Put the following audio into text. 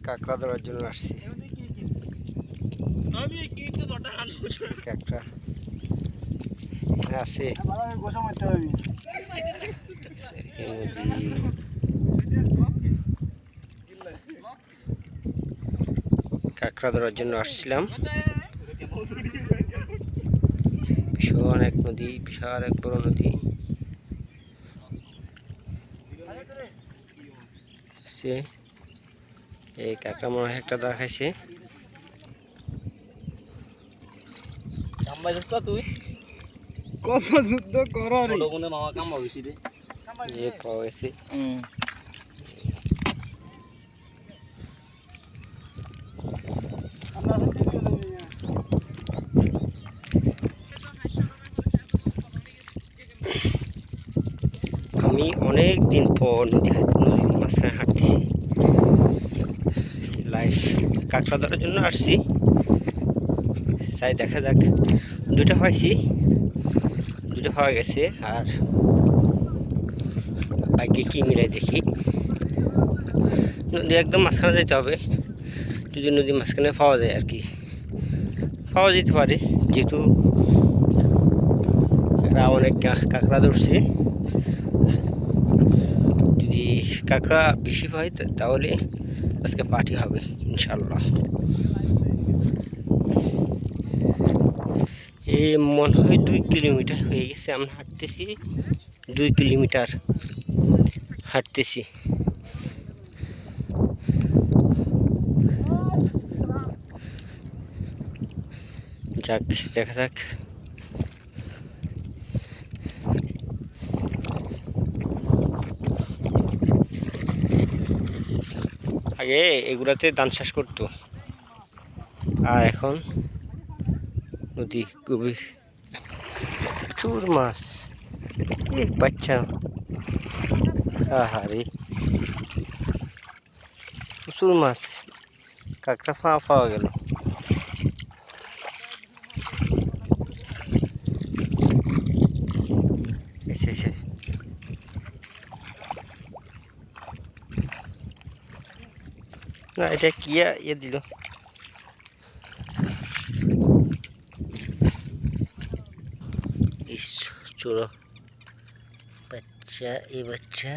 কাঁকড়া ধরার জন্য আসছি। কাঁকড়া এখানে আছে। কাঁকড়া ধরার জন্য আসছিলাম। ভীষণ এক নদী, বিশাল এক বড় নদী। এই কাঁকড়া মনে হয় একটা দেখাইছে। তুই কত যুদ্ধ করার মামা কামবা বেশি রে পাওয়া গেছে। আমি অনেক দিন পর নদীর মাঝখানে হাঁটতেছি। লাইফ কাঁকড়া ধরার জন্য আসছি। তাই দেখা যাক, দুটো পাইছি, দুটো পাওয়া গেছে। আর বাইকে কি মিলাই দেখি। নদী একদম মাঝখানে যেতে হবে, যদি নদীর মাঝখানে পাওয়া যায় আর কি, পাওয়া যেতে পারে। যেহেতু এরা অনেক কাঁকড়া ধরছে, যদি কাঁকড়া বেশি পাই তাহলে আজকে পার্টি হবে ইনশাল্লাহ। এই মনে হয় 2 কিলোমিটার হয়ে গেছে আমরা হাঁটতেছি। 2 কিলোমিটার হাঁটতেছি। যাক, দেখা যাক। আগে এগুলাতে ধান চাষ করতো, আর এখন নদী গভীর, প্রচুর মাছ। এই বাচ্চা, আহারে প্রচুর মাছ। কাঁকড়া পাওয়া গেল। না, এটা কি ইয়ে দিল। চলো বাচ্চা, এই বাচ্চা